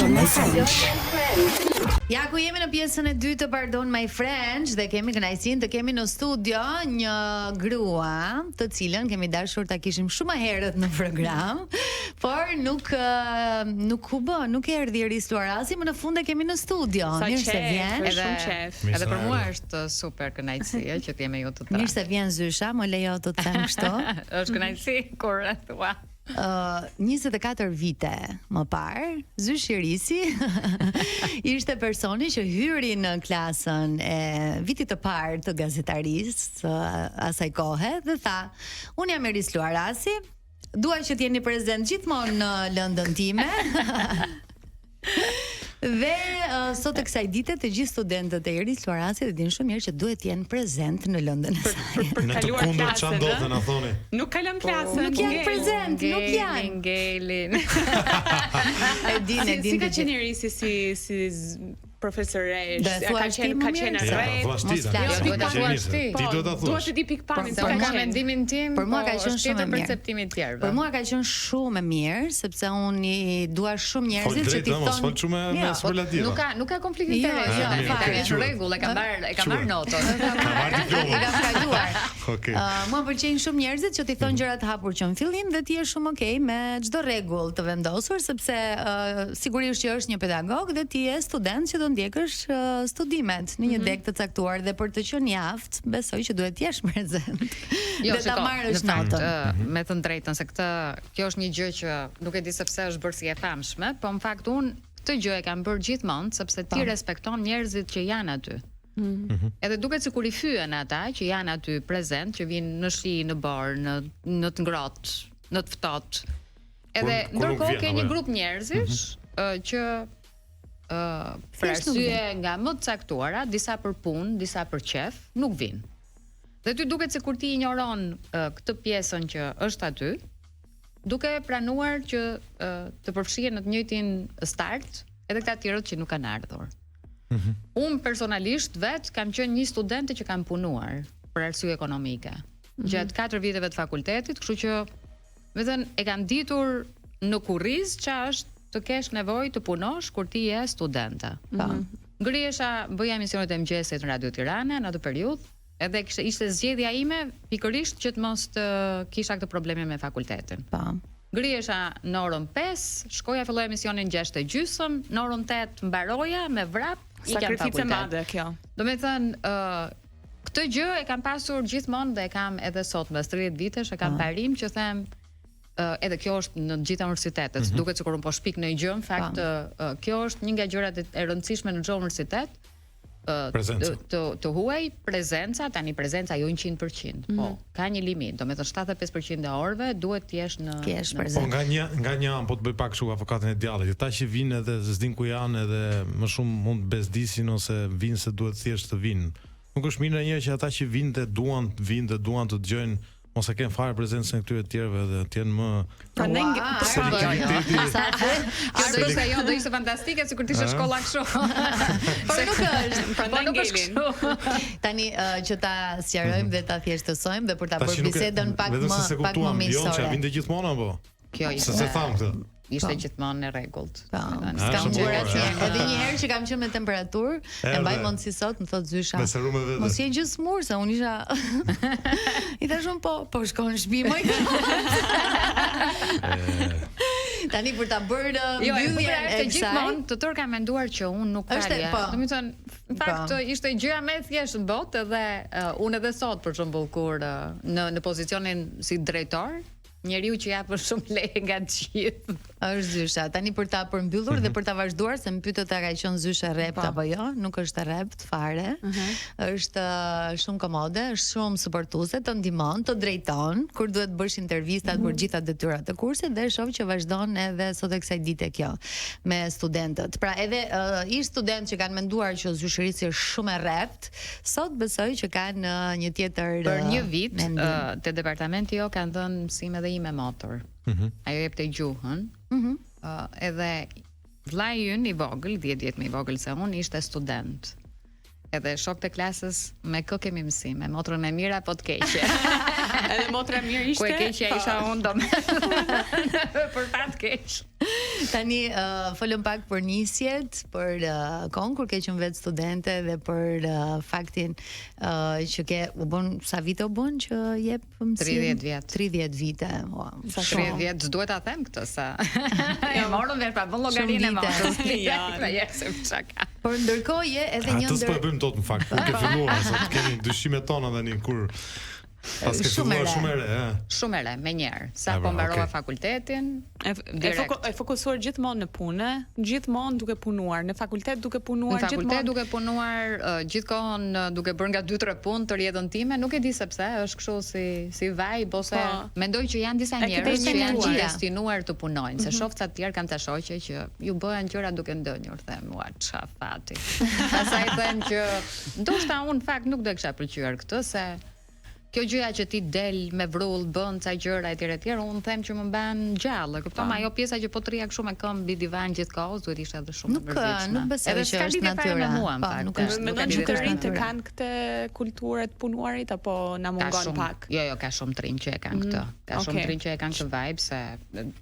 Pardon My French. Ja ku jemi në pjesën e dytë të Pardon My French dhe kemi kënaqësinë të kemi në studio një grua, të cilën kemi dashur ta kishim shumë më herët në program, por nuk erdhi Iris Luarasi, më në fund e kemi në studio. Mirë se vjen. Shumë qef. Edhe për mua është super kënaqësi që të jemi ju të tre. Mirë se vjen Zysha, më lejo të them kështu. Është kënaqësi kur e thua. 24 vite më parë, Zyshi Irisi ishte personi që hyri në klasën e vitit të parë të gazetarisë asaj kohe dhe tha: "Unë jam Iris Luarasi, dua që t'jeni prezent gjithmonë në lëndën time." Dhe sot e kësaj dite të gjithë studentët e Iris Luarasi dinë shumë mirë që duhet të jenë prezent në lëndën e saj. Për Në të kundër çfarë ndodhen na thoni? Nuk kalon klasën. Nuk janë prezent, nuk janë. Ngelin. E din. Si ka qenë Irisi si profesoresh, ka qenë rreth. Ti do ta thuash. Duhet të di pikpamjen se ka mendimin tim. Për mua ka qenë shumë e mirë. Perceptimi i tjerëve. Për mua ka qenë shumë e mirë sepse unë i dua shumë njerëzit që ti thonë. Fol shumë me superlativa. Nuk ka konflikt interesi. Është rregull, e kam marr notën. I kam kaluar. Okej. Mua pëlqejnë shumë njerëzit që ti thonë gjëra të hapur që në fillim dhe ti je shumë okay me çdo rregull të vendosur sepse sigurisht që është një pedagog dhe ti je student që do ndjekësh studimet në një deg të caktuar dhe për të qenë i aftë, besoj që duhet të jesh prezent. Jo, ta marrësh notën. Me të drejtën se kjo është një gjë që nuk e di sepse është bërë si e famshme, po në fakt unë këtë gjë e kam bërë gjithmonë sepse ti respekton njerëzit që janë aty. Edhe duket sikur i fyen ata që janë aty prezent, që vinë në shi, në bar, në të ngrohtë, në të ftohtë. Edhe ndërkohë ke një grup njerëzish që për arsye nga më të caktuara, disa për punë, disa për qef, nuk vinë. Dhe ty duket sikur ti ignoron këtë pjesën që është aty, duke pranuar që të përfshihen në të njëjtin start edhe këta tjerët që nuk kanë ardhur. Unë personalisht vet kam qenë një studente që kam punuar për arsye ekonomike. Gjatë 4 viteve të fakultetit, kështu që vetëm e kam ditur në kurriz ç'a është të kesh nevojë të punosh kur ti je studente. Ngrihesha, bëja emisionet e mëngjesit në Radio Tirana në atë periudhë, edhe ishte zgjedhja ime pikërisht që të mos të kisha këtë probleme me fakultetin. Ngrihesha në orën 5, shkoja filloja emisionin 6:30, në orën 8 mbaroja me vrap, ikam fakultet. Sakrificë madhe kjo. Domethënë, këtë gjë e kam pasur gjithmonë dhe e kam edhe sot mbas 30 vitesh, e kam parim që them edhe kjo është në të gjitha universitetet, duket sikur un po shpik në një gjë, në fakt kjo është një nga gjërat e rëndësishme në çdo universitet. Të huaj prezenca, tani prezenca jo 100%, po ka një limit, domethënë 75% e orëve duhet të jesh në prezencë. Po nga një anë po të bëj pak kështu avokatën e djallit, ata që vinë edhe s'din ku janë edhe më shumë mund të bezdisin ose vinë se duhet thjesht të vinë. Nuk është mirë ndonjëherë që ata që vinë dhe duan të vinë dhe duan të dëgjojnë mos e ken fare prezencën e këtyre të tjerëve dhe të jenë më Kjo do ishte do ishte fantastike sikur të ishte shkolla kështu. Por nuk është. Nuk është kështu. Tani që ta sqarojmë dhe ta thjeshtësojmë dhe për ta bërë bisedën pak më miqësore. Jo, që vinte gjithmonë apo? Kjo ishte. Se tham këtë. Ishte gjithmonë në rregullt. S'kam gjëra të tjera. Edhe një herë që kam qenë me temperaturë, e mbaj mend si sot, më thot Zysha. Mos je gjë smur se unë isha. I thashun po shkon në shtëpi më. Tani për ta bërë mbylljen e gjithmonë të tërë kam menduar që unë nuk kalja. Domethënë, në fakt ishte gjëja më e thjeshtë në botë edhe unë edhe sot për shembull kur në pozicionin si drejtor, njeriu që japë shumë leje nga të gjithë. Është Zysha. Tani për ta përmbyllur dhe për ta vazhduar se më pyetët a ka qenë Zysha rrept apo jo, nuk është rrept fare. Është shumë komode, është shumë suportuese, të ndihmon, të drejton kur duhet bësh intervistat për gjitha detyrat të kursit dhe shoh që vazhdon edhe sot e kësaj dite kjo me studentët. Pra edhe ish student që kanë menduar që Zysherisi është shumë e rrept, sot besoj që kanë një tjetër për një vit te departamenti jo kanë dhënë mësime dhe me motor. Ajo jepte gjuhën. Edhe vllai ynë i vogël, 10 vjet më i vogël se unë, ishte student. Edhe shokët e klasës me kë kemi mësime, motrën e mirë apo të keqe. Edhe motra mirë ishte. Ku e keqja isha unë domethënë. Për fat keq. Tani folëm pak për nisjet, për kohën kur ke qenë vetë studente dhe për faktin që ke u bën sa vite u bën që jep mësim? 30 vjet. 30 vite. Wow, sa 30 vjet, s'duhet ta them këtë sa. Ja morën vesh pa bën llogarinë e mos. Ja, se çaka. Por ndërkohë je edhe një ndër. Atë s'po e bëjmë dot në fakt, ke filluar sa të kemi dyshimet tona tani kur pas ke filluar shumë e re, Shumë e re, me njerë. Sa po mbarova fakultetin, e fokusuar gjithmonë në punë, gjithmonë duke punuar, në fakultet duke punuar, në fakultet duke punuar, gjithkohon duke bërë nga 2-3 punë të jetën time, nuk e di sepse, është kështu si vibe ose mendoj që janë disa njerëz që janë destinuar të punojnë, se shoh ca të tjerë kanë ta shoqe që ju bëhen gjëra duke ndonjur, them, ua ç'a fati. Pastaj them që ndoshta unë fakt nuk do kisha pëlqyer këtë se kjo gjëja që ti del me vrull, bën ca gjëra etj, unë them që më mban gjallë. Kupton, ajo pjesa që po trija kështu me këmbë mbi divan gjithkohë, duhet ishte edhe shumë e mërzitshme. Nuk besoj që është natyra. Nuk është që të rinjtë kanë këtë kulturë të punuarit apo na mungon pak. Jo, ka shumë trinj që e kanë këtë. Ka shumë trinj që e kanë këtë vibe se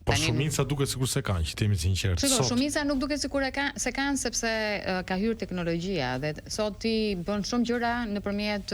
po shumica duket sikur se kanë, që jemi sinqert. Shumica nuk duket sikur se kanë sepse ka hyrë teknologjia dhe sot ti bën shumë gjëra nëpërmjet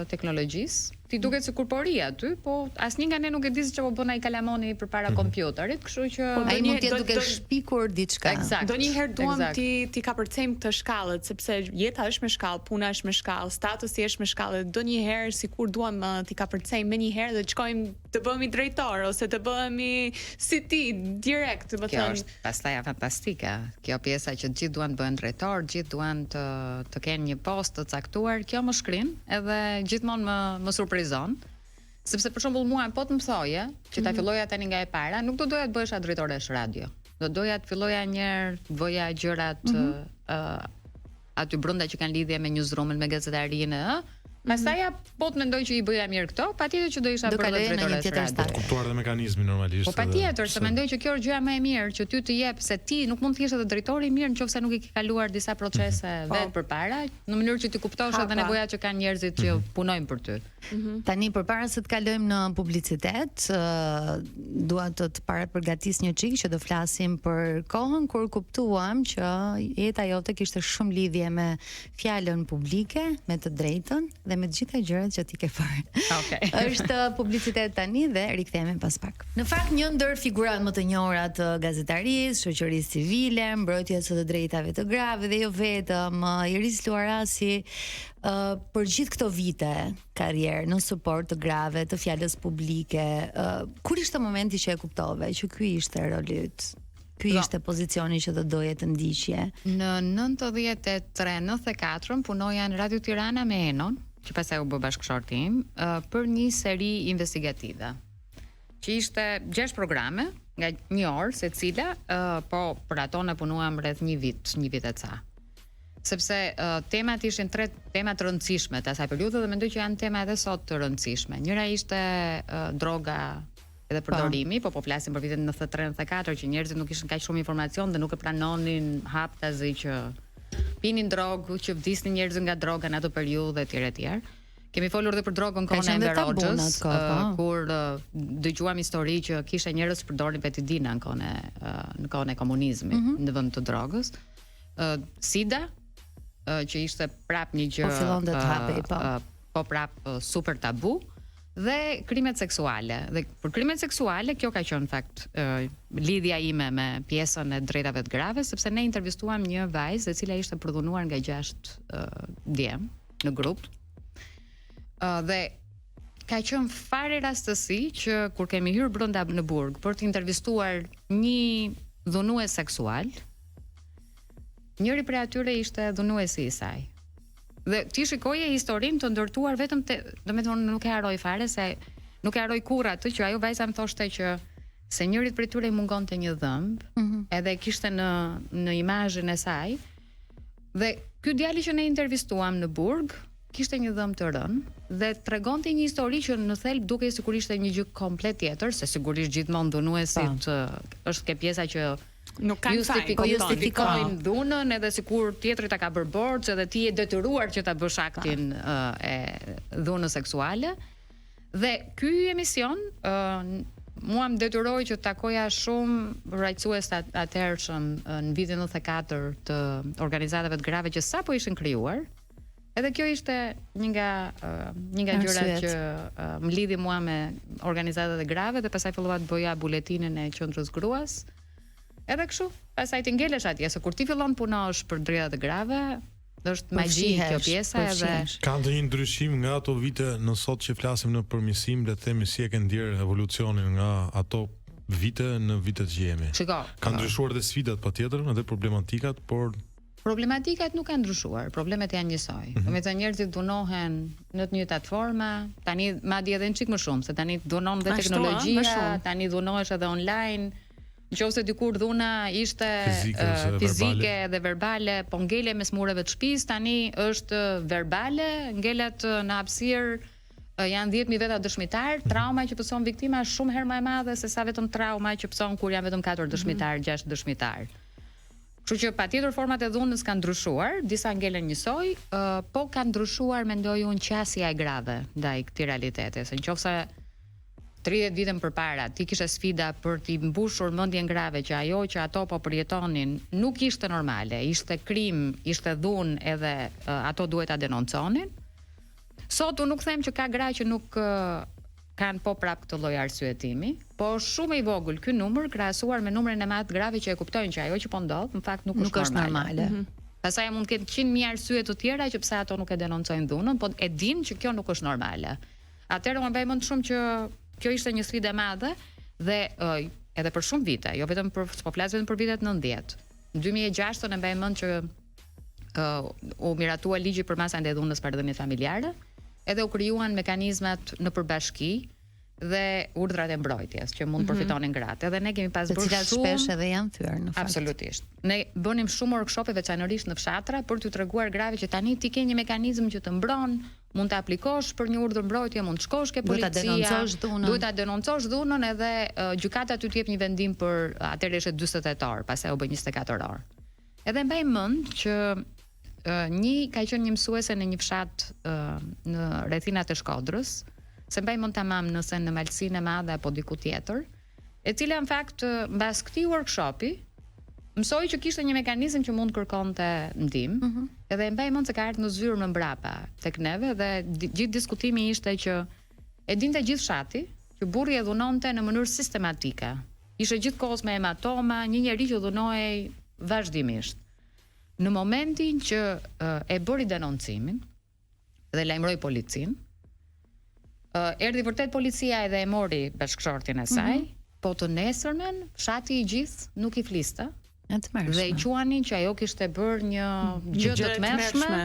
teknologjisë. Ti duket sikur po ri aty, po asnjë nga ne nuk e di se çfarë po bën ai kalamoni përpara kompjuterit, kështu që ai mund të jetë duke shpikur diçka. Donjëherë duam ti kapërcejmë këtë shkallët, sepse jeta është me shkallë, puna është me shkallë, statusi është me shkallë, donjëherë sikur duam ti kapërcejmë më një herë dhe të shkojmë të bëhemi drejtor ose të bëhemi si ti direkt, do të thënë. Kjo është pastaj fantastike. Kjo pjesa që gjithë duan të bëhen drejtor, gjithë duan të kenë një post të caktuar, kjo më shkrin, edhe gjithmonë më surprizon. Sepse për shembull mua po të më thoje që ta filloja tani nga e para, nuk do doja të bëhesha drejtoresh radio. Do doja të filloja një herë të bëja gjërat aty brenda që kanë lidhje me newsroom-in, me gazetarinë, Pastaj po të mendoj që i bëja mirë këto, patjetër që do isha bërë drejtore radio. Po kuptuar dhe mekanizmin normalisht. Po patjetër, se mendoj që kjo është gjëja më e mirë që ty të jep, se ti nuk mund të jesh edhe drejtori i mirë nëse nuk i ke kaluar disa procese vetë përpara, në mënyrë që ti kuptosh edhe nevojat që kanë njerëzit që punojnë për ty. Tani përpara se të kalojmë në publicitet, dua të parapërgatis një çik që do flasim për kohën kur kuptuam që jeta jote kishte shumë lidhje me fjalën publike, me të drejtën dhe me të gjitha gjërat që ti ke bërë. Okej. Është publicitet tani dhe rikthehemi pas pak. Në fakt një ndër figurat më të njohura të gazetarisë, shoqërisë civile, mbrojtjes së të drejtave të grave dhe jo vetëm, Iris Luarasi për gjithë këto vite karrierë në suport të grave, të fjalës publike, kur ishte momenti që e kuptove që ky ishte roli yt? Ky ishte pozicioni që do doje të ndiqje? Në 93-94 punoja në Radio Tirana me Enon, që pastaj u bë bashkëshorti im, për një seri investigative. Që ishte 6 programe nga 1 orë secila, po për ato ne punuam rreth një vit e ca. Sepse temat ishin 3 tema të rëndësishme të asaj periudhe dhe mendoj që janë tema edhe sot të rëndësishme. Njëra ishte droga edhe përdorimi, po flasim për vitin 93-94 që njerëzit nuk kishin kaq shumë informacion dhe nuk e pranonin haptazi që pinin drogë, që vdisnin njerëzit nga droga në ato periudhë etj. Kemi folur edhe për drogën kohën e Enver Hoxhës, kur dëgjuam histori që kishte njerëz që përdorin petidina në kohën e komunizmit në vend të drogës. Sida, që ishte prap një gjë po prap super tabu, dhe krimet seksuale. Dhe për krimet seksuale kjo ka qenë fakt lidhja ime me pjesën e drejtave të grave, sepse ne intervistuam një vajzë e cila ishte përdhunuar nga 6 djem në grup. Dhe ka qenë fare rastësi që kur kemi hyrë brenda në burg për të intervistuar një dhunues seksual, njëri prej atyre ishte dhunuesi i saj. Dhe ti shikoje historinë të ndërtuar vetëm domethënë nuk e haroj fare se nuk e haroj kurrë atë që ajo vajza më thoshte që se njërit prej tyre i mungonte një dhëmb, edhe kishte në imazhin e saj. Dhe ky djali që ne intervistuam në burg kishte një dhëmb të rënë dhe tregonte një histori që në thelb dukej sikur ishte një gjë komplet tjetër, se sigurisht gjithmonë dhunuesit është ke pjesa që nuk kanë justifikojnë dhunën, edhe sikur tjetri ta ka bërë borxh edhe ti je detyruar që ta bësh aktin e dhunës seksuale. Dhe ky emision mua më detyroi që takoja shumë rrajtësues të atëhershëm në vitin 94 të organizatave të grave që sapo ishin krijuar. Edhe kjo ishte një nga gjërat që më lidhi mua me organizatat e grave dhe pastaj fillova të bëja buletinën e qendrës gruas. Edhe kështu, pastaj të ngelesh atje, se kur ti fillon punosh për drejtat e grave, është magji kjo pjesa edhe ka ndonjë ndryshim nga ato vite në sot që flasim në përmirësim, le të themi si e ke ndier evolucionin nga ato vite në vitet që jemi. Shiko, ka ndryshuar dhe sfidat patjetër, edhe problematikat, por problematikat nuk kanë ndryshuar, problemet janë njësoj. Domethënë njerëzit dunohen në të njëjtat forma, tani madje edhe një çik më shumë, se tani dunon dhe teknologjia, tani dunohesh edhe online. Nëse dikur dhuna ishte fizike dhe verbale, po ngele mes mureve të shtëpisë, tani është verbale, ngelet në hapësirë janë 10.000 veta dëshmitar, trauma që pëson viktima është shumë herë më e madhe se sa vetëm trauma që pëson kur janë vetëm 4 dëshmitar, 6 dëshmitar. Kështu që patjetër format e dhunës kanë ndryshuar, disa ngelen njësoj, po kanë ndryshuar mendoj unë qasja e grave ndaj këtij realiteti, se nëse 30 vite më përpara ti kishe sfida për t'i mbushur mendjen grave që ajo që ato po përjetonin nuk ishte normale, ishte krim, ishte dhunë edhe ato duhet ta denonconin. Sot unë nuk them që ka gra që nuk kanë po prap këtë lloj arsyetimi, po shumë i vogël ky numër krahasuar me numrin e madh grave që e kuptojnë që ajo që po ndodh në fakt nuk është normale. Pastaj mund të ketë 100.000 arsye të tjera që pse ato nuk e denoncojnë dhunën, po e dinë që kjo nuk është normale. Atëherë unë mbaj mend shumë që kjo ishte një sfidë e madhe dhe edhe për shumë vite, jo vetëm po flas vetëm për vitet 90. Në 2006 ne mbaj mend që u miratua ligji për masën e dhunës për dhënie familjare, edhe u krijuan mekanizmat në përbashki dhe urdhrat e mbrojtjes që mund përfitonin gratë. Edhe ne kemi pas bërë shumë shpesh edhe janë thyer në fakt. Absolutisht. Ne bënim shumë workshope veçanërisht në fshatra për t'u treguar grave që tani ti ke një mekanizëm që të mbron, mund ta aplikosh për një urdhër mbrojtje, mund të shkosh ke policia, duhet ta denoncosh dhunën edhe gjykata ty të jep një vendim për atëherë ishte 48 orë, pastaj u bë 24 orë. Edhe mbaj mend që ka qenë një mësuese në një fshat në rrethinat e Shkodrës, se mbaj mend tamam nëse në Malsinë e Madhe apo diku tjetër, e cila në fakt mbas këtij workshopi mësoi që kishte një mekanizëm që mund kërkonte ndihmë, edhe mbaj mend se ka ardhur në zyrë më mbrapa tek neve dhe gjithë diskutimi ishte që e dinte gjithë fshati që burri e dhunonte në mënyrë sistematike. Ishte gjithkohës me hematoma, një njerëz që dhunohej vazhdimisht. Në momentin që e bëri denoncimin dhe lajmëroi policinë, erdhi vërtet policia edhe e mori bashkëshortin e saj, po të nesërmen fshati i gjithë nuk i fliste. Dhe i quanin që ajo kishte bërë një gjë të tmerrshme,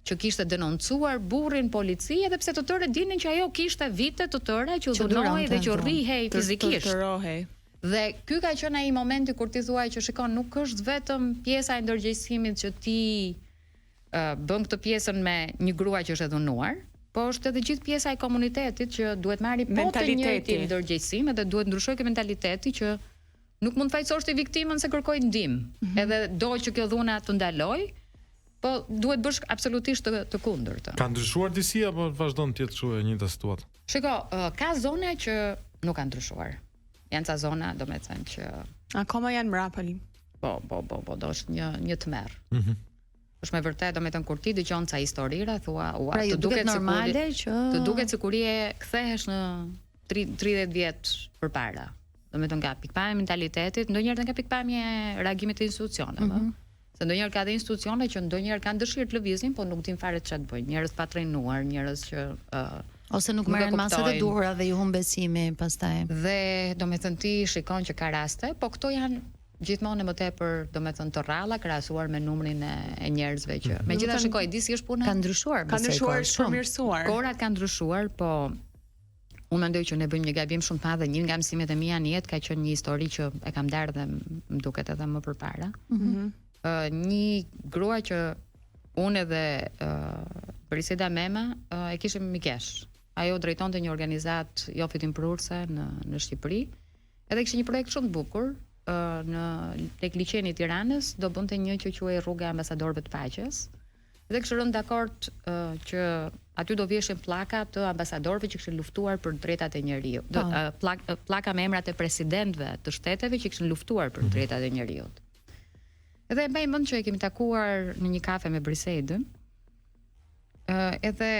që kishte denoncuar burrin polici, edhe pse të tërë dinin që ajo kishte vite të tëra që u dhunohej dhe që rrihej fizikisht. Dhe ky ka qenë ai momenti kur ti thuaj që shikon, nuk është vetëm pjesa e ndërgjegjësimit që ti bën këtë pjesën me një grua që është e dhunuar, po është edhe gjithë pjesa e komunitetit që duhet marrë po të njëjtin ndërgjegjësim dhe duhet ndryshojë ky mentaliteti që nuk mund fajsosh ti viktimën se kërkoj ndihmë, edhe do që kjo dhuna të ndaloj, po duhet bësh absolutisht të kundërtën. Ka ndryshuar disi apo vazhdon të jetë kështu e njëjta situatë? Shiko, ka zona që nuk kanë ndryshuar. Janë ca zona, domethënë që akoma janë mrapali. Po, do është një tmerr. Është me vërtet, domethënë kur ti dëgjon ca historira, thua, ua, të duket normale që të duket sikur je kthehesh në 30 vjet përpara. Domethënë nga pikpamja e mentalitetit, ndonjëherë nga pikpamja e reagimit të institucioneve. Se ndonjëherë ka dhe institucione që ndonjëherë kanë dëshirë të lëvizin, po nuk din fare çfarë të bëjnë. Njerëz pa trajnuar, njerëz që ose nuk merren masat e duhura dhe ju humb besimi pastaj. Dhe domethënë ti shikon që ka raste, po këto janë gjithmonë më tepër domethënë të rralla krahasuar me numrin e njerëzve që. Megjithatë shikoj, di si është puna. Ka ndryshuar, përmirësuar. Korat kanë ndryshuar, po unë mendoj që ne bëjmë një gabim shumë të madh dhe një nga mësimet e mia në jetë ka qenë një histori që e kam darë dhe më duket edhe më përpara. Një grua që unë edhe Briseda Mema e kishim mikesh. Ajo drejtonte një organizatë jo fitimprurse në Shqipëri. Edhe kishte një projekt shumë të bukur tek liçeni i Tiranës, do bënte një që quhej Rruga e Ambasadorëve të Paqes. Dhe kishte rënë dakord që aty do vjeshin pllaka të ambasadorëve që kishin luftuar për drejtat e njeriut. Pllaka me emrat e presidentëve të shteteve që kishin luftuar për drejtat e njeriut. Edhe mbaj mend që e kemi takuar në një kafe me Briseidën. Edhe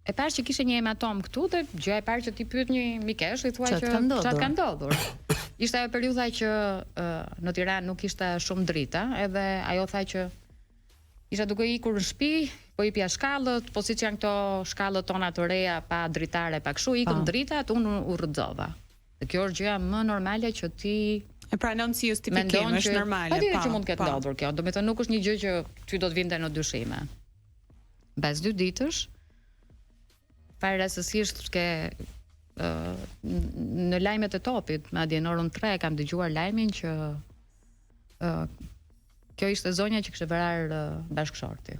e parë që kishte një hematom këtu dhe gjëja e parë që ti pyet një mikesh i thua që çfarë ka ndodhur. Ishte ajo periudha që në Tiranë nuk ishte shumë drita, edhe ajo tha që isha duke ikur në shtëpi, po i pja shkallët, po siç janë këto shkallët tona të reja pa dritare, pa kështu, ikëm dritat, unë u rrëzova. Dhe kjo është gjëja më normale që ti e pranon si justifikim, është normale. Patjetër që mund të ketë ndodhur kjo, do të thënë nuk është një gjë që ty do të vinte në dyshime. Mbas 2 ditësh, para rastësisht ke në lajmet e Topit, madje në orën 3 kam dëgjuar lajmin që kjo ishte zonja që kishte vrarë bashkëshorti.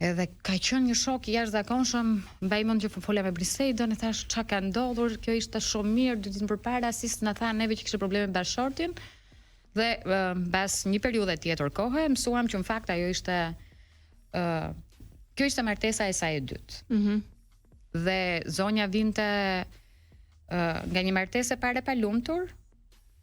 Edhe ka qenë një shok i jashtëzakonshëm, mbaj mend që folja me Briseidën e thash çka ka ndodhur, kjo ishte shumë mirë 2 ditë përpara, si na tha neve që kishte probleme me bashkëshortin. Dhe mbas një periudhe tjetër kohe mësuam që në fakt ajo ishte kjo ishte martesa e saj e dytë. Dhe zonja vinte nga një martesë e parë pa lumtur.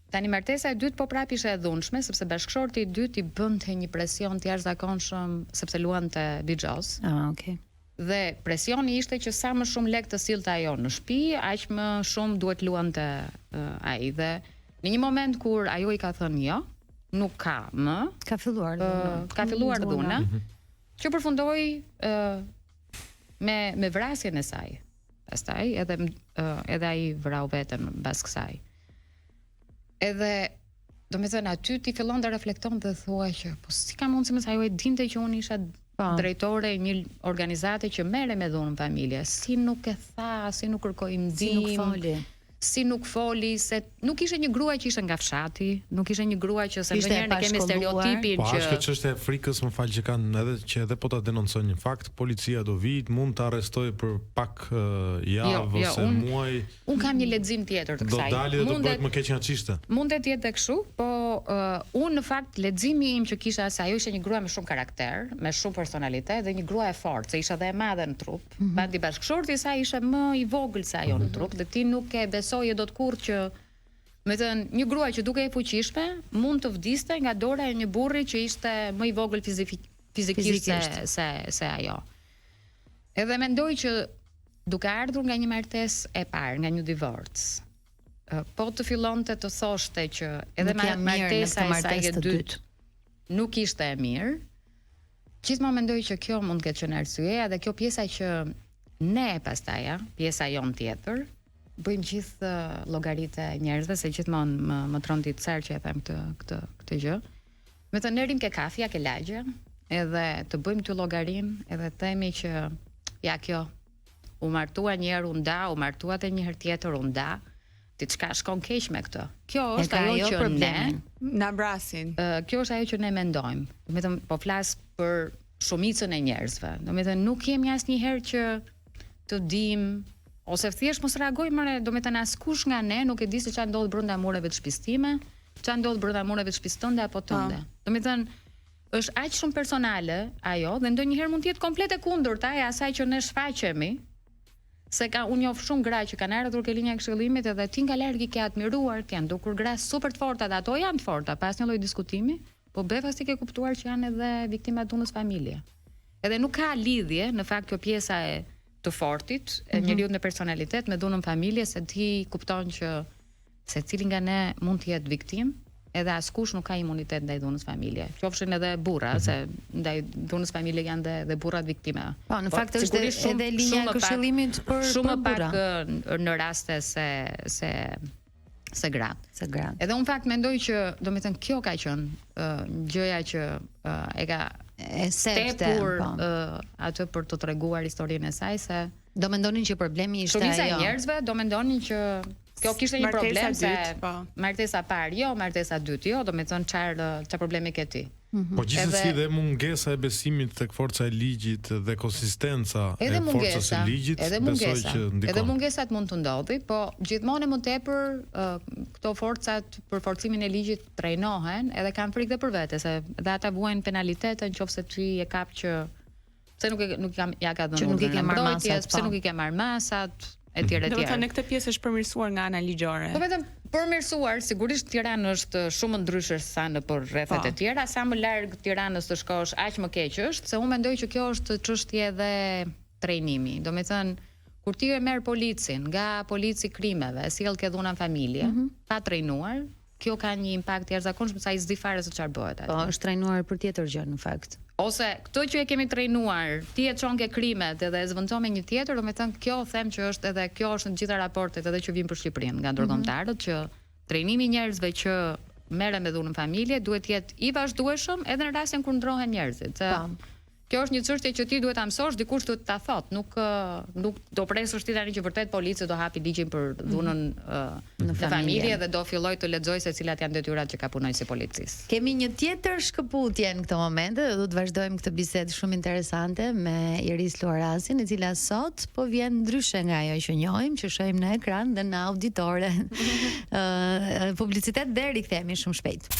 Tani martesa e dytë po prap ishte e dhunshme, sepse bashkëshorti i dytë i bënte një presion të jashtëzakonshëm sepse luante bixhoz. Okay. Dhe presioni ishte që sa më shumë lek të sillte ajo në shtëpi, aq më shumë duhet luante ai. Dhe në një moment kur ajo i ka thënë jo, nuk ka më, ka filluar dhuna, që përfundoi me vrasjen e saj. Pastaj edhe ai vrau veten mbas kësaj. Edhe do me thënë aty ti fillon të reflekton dhe thua që po si ka mundësi më sa ajo e dinte që unë isha drejtore e një organizate që merre me dhunën familje, si nuk e tha, si nuk kërkoi ndihmë, si nuk foli, se nuk ishte një grua që ishte nga fshati, nuk ishte një grua që se ndonjëherë ne kemi stereotipin që po është çështja e frikës, më fal që kanë edhe po ta denoncojnë një fakt, policia do vit, mund ta arrestojë për pak javë ose muaj. Un kam një lexim tjetër të kësaj. Do dalë dhe do bëhet më keq nga çishte. Mundet të jetë kështu, po un në fakt leximi im që kisha se ajo ishte një grua me shumë karakter, me shumë personalitet dhe një grua e fortë, se ishte edhe e madhe në trup. Pandi bashkëshorti i saj ishte më i vogël se ajo në trup dhe ti nuk e besoje dot kurrë që me thënë një grua që duke e fuqishme mund të vdiste nga dora e një burri që ishte më i vogël fizikisht se ajo. Edhe mendoj që duke ardhur nga një martesë e parë, nga një divorc, po të fillonte të thoshte që edhe martesa e saj e dytë nuk ishte e mirë, gjithmonë mendoj që kjo mund të ketë qenë arsyeja dhe kjo pjesa që ne pastaja, pjesa jon tjetër, bëjmë gjithë llogaritë e njerëzve, se gjithmonë më tronti të cerë që e them këtë gjë. Me të nerim ke kafja, ke lagje, edhe të bëjmë të llogarin, edhe themi që ja kjo u martua një herë u nda, u martua edhe një herë tjetër u nda, diçka shkon keq me këtë. Kjo është ajo që ne na brasin. Kjo është ajo që ne mendojmë. Do të them po flas për shumicën e njerëzve. Do të them nuk kemi asnjëherë që të dim ose thjesht mos reagojmë, do të thënë askush nga ne nuk e di se çfarë ndodh brenda mureve të shtëpisë time, çfarë ndodh brenda mureve të shtëpisë tënde apo tënde. Do të thënë është aq shumë personale ajo dhe ndonjëherë mund të jetë komplet e kundërta e asaj që ne shfaqemi. Se unë njoh shumë gra që kanë ardhur ke linja e këshillimit edhe ti nga larg i ke admiruar, ti janë dukur gra super të forta dhe ato janë të forta, pa asnjë lloj diskutimi, po befas ti ke kuptuar që janë edhe viktima të dhunës familje. Edhe nuk ka lidhje në fakt kjo pjesa e të fortit, njeriu në personalitet me dhunën familje, se ti kupton që secili nga ne mund të jetë viktim, edhe askush nuk ka imunitet ndaj dhunës familje. Qofshin edhe burra, se ndaj dhunës familje janë dhe burrat viktima. Po, në fakt është edhe linja e këshillimit për burra. Shumë pak në raste se gratë. Edhe unë fakt mendoj që, do me thënë, kjo ka qenë gjëja që e ka tepur atë për të treguar historinë e saj, se do mendonin që problemi ishte ajo. Shumica e njerëzve do mendonin që kjo kishte një problem se martesa parë jo, martesa dytë jo, do me thënë çfarë problemi ke ti. Po gjithsesi dhe mungesa e besimit tek forca e ligjit dhe konsistenca e forcës së ligjit, besoj që ndikon. Edhe mungesat mund të ndodhi, po gjithmonë më tepër këto forcat për forcimin e ligjit trajnohen edhe kanë frikë dhe për vete, se dhe ata vuajnë penalitetën nëse ti e kap që pse nuk ja ka dhënë nuk i ke marrë masat, pse nuk i ke marrë masat etj etj. Do të thënë këtë pjesë është përmirësuar nga ana ligjore. Po vetëm përmirësuar, sigurisht Tirana është shumë ndryshe sa në për rrethet e tjera, sa më larg Tiranës të shkosh, aq më keq është, se unë mendoj që kjo është çështje edhe trajnimi. Do me thënë, kur ti e merr policin nga polici krimeve, sjell ke dhuna në familje, pa trajnuar, kjo ka një impakt jashtëzakonshëm sa i s'di fare se çfarë bëhet aty. Po, është trajnuar për tjetër gjë në fakt. Ose këto që e kemi trajnuar, ti e çon ke krimet edhe e zvendçon me një tjetër, do me thënë kjo them që është edhe kjo është në gjitha raportet edhe që vijnë për Shqipërinë nga ndërkombëtarët që trajnimi i njerëzve që merren me dhunën familje duhet të jetë i vazhdueshëm edhe në rastin kur ndrohen njerëzit. Kjo është një çështje që ti duhet ta mësosh, dikush duhet ta thotë, nuk do presësh ti tani që vërtet policia do hapi ligjin për dhunën në familje dhe do filloj të lexoj se cilat janë detyrat që ka punojësi i policisë. Kemi një tjetër shkëputje në këtë moment dhe do të vazhdojmë këtë bisedë shumë interesante me Iris Luarasin, e cila sot po vjen ndryshe nga ajo që njohim, që shohim në ekran dhe në auditore. Publicitet dhe rikthehemi shumë shpejt.